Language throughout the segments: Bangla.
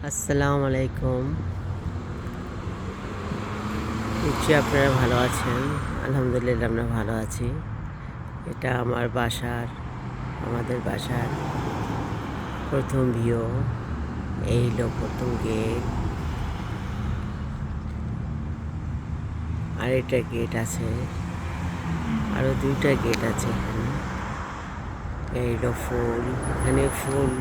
আসসালামু আলাইকুম। নিশ্চয়ই আপনারা ভালো আছেন। আলহামদুলিল্লাহ আমরা ভালো আছি। এটা আমাদের বাসার প্রথম ভিউ। এই হলো প্রথম গেট। আর এটা গেট আছে, আরও দুইটা গেট আছে এখানে। এই হলো ফুল, এখানে ফুল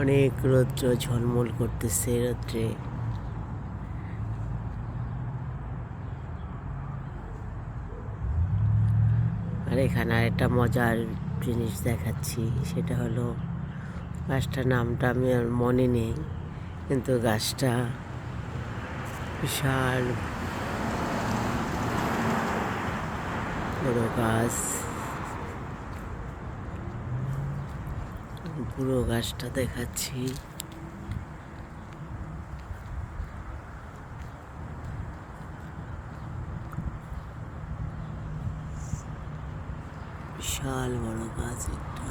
অনেক রৌদ্র ঝলমল করতেছে রৌদ্রে। আর এখানে আরেকটা মজার জিনিস দেখাচ্ছি, সেটা হলো গাছটার নামটা আমি আর মনে নেই, কিন্তু গাছটা বিশাল বড় গাছ। পুরো গাছটা দেখাচ্ছি। বিশাল বড় গাছ একটা।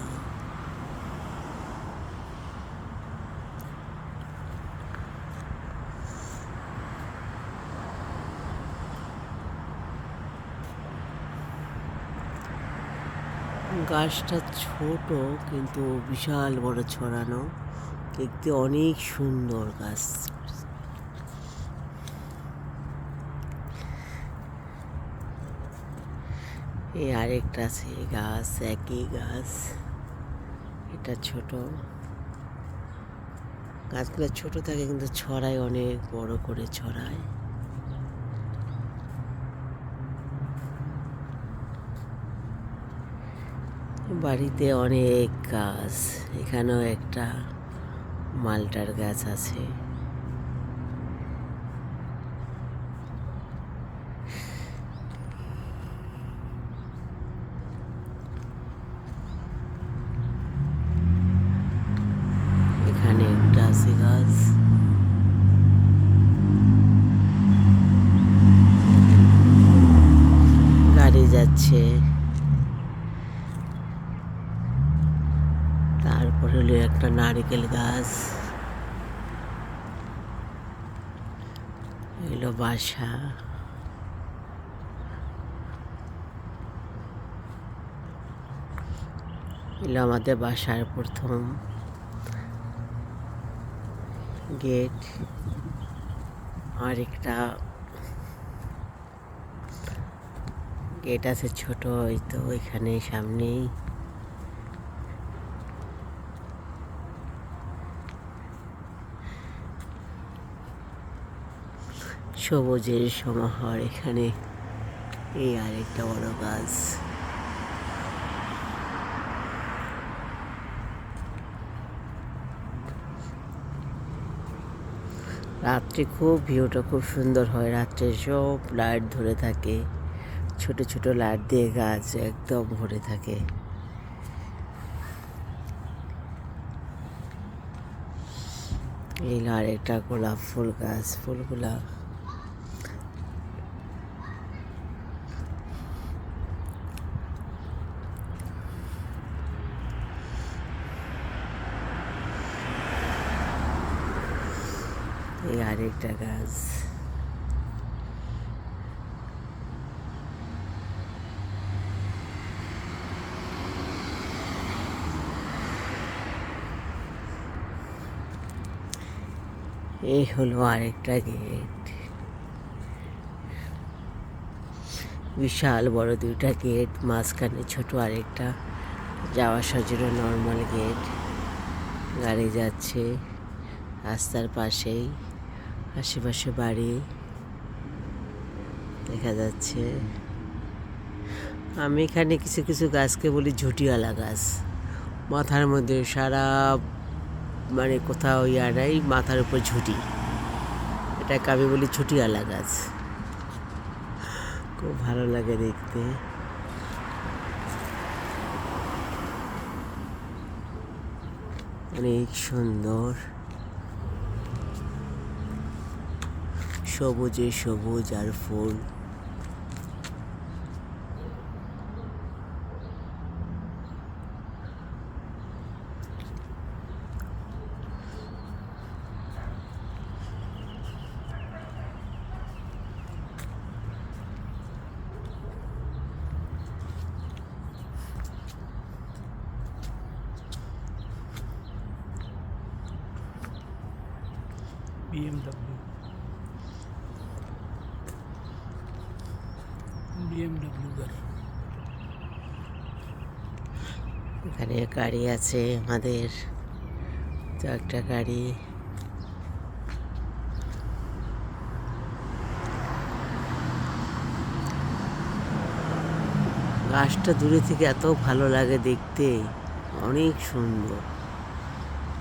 গাছটা ছোট কিন্তু বিশাল বড় ছড়ানো, দেখতে অনেক সুন্দর গাছ। এই আরেকটা আছে গাছ, একই গাছ, এটা ছোট। গাছগুলো ছোট থাকে কিন্তু ছড়ায়, অনেক বড় করে ছড়ায়। বাড়িতে অনেক গাছ, এখানেও একটা মালটার গাছ আছে। এখানে একটা আছে গাছ। গাড়ি যাচ্ছে। তারপর হলো একটা নারকেল গাছ। এলো বাসা। এলো আমাদের বাসার প্রথম গেট। আর একটা গেট আছে ছোট, ওই তো ওইখানে সামনেই। সবুজের সমাহার এখানে। এই আরেকটা বড় গাছ। রাত্রে ভিউটা খুব সুন্দর হয়। রাত্রে সব লাইট ধরে থাকে, ছোট ছোট লাইট দিয়ে গাছ একদম ভরে থাকে। এই আরেকটা গোলাপ ফুল গাছ, ফুলগুলা এই আরেকটা গাছ। এই হলো আরেকটা গেট। বিশাল বড় দুইটা গেট, মাঝখানে ছোট আরেকটা যাওয়া আসার জন্য নর্মাল গেট। গাড়ি যাচ্ছে রাস্তার পাশেই, আশেপাশে বাড়ি দেখা যাচ্ছে। আমি এখানে কিছু কিছু গাছকে বলি ঝুটিওয়ালা গাছ। মাথার মধ্যে সারা মানে কোথাও ইয়া নাই, মাথার উপর ঝুটি, এটাকে আমি বলি ঝুটিওয়ালা গাছ। খুব ভালো লাগে দেখতে। অনেক সুন্দর, সবুজে সবুজ আর ফুল। BMW গাড়ি। এখানে গাড়ি আছে আমাদের, তো একটা গাড়ি। গাছটা দূরে থেকে এত ভালো লাগে দেখতে, অনেক সুন্দর।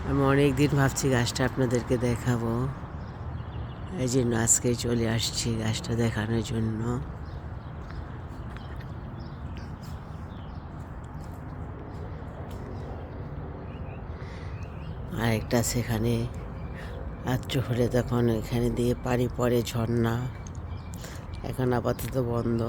আমি অনেক দিন ভাবছি গাছটা আপনাদেরকে দেখাবো, এই জন্য আজকে চলে আসছি গাছটা দেখানোর জন্য। আরেকটা সেখানে রাত্র হলে তখন এখানে দিয়ে পানি পড়ে, ঝর্ণা। এখন আপাতত বন্ধ।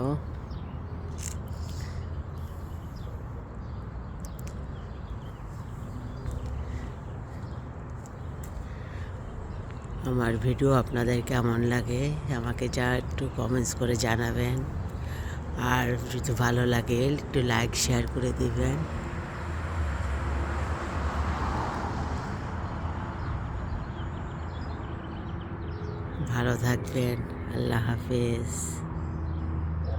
আমার ভিডিও আপনাদের কেমন লাগে আমাকে যা একটু কমেন্টস করে জানাবেন, আর যদি ভালো লাগে একটু লাইক শেয়ার করে দিবেন। ভালো থাকবেন, আল্লাহ হাফেজ।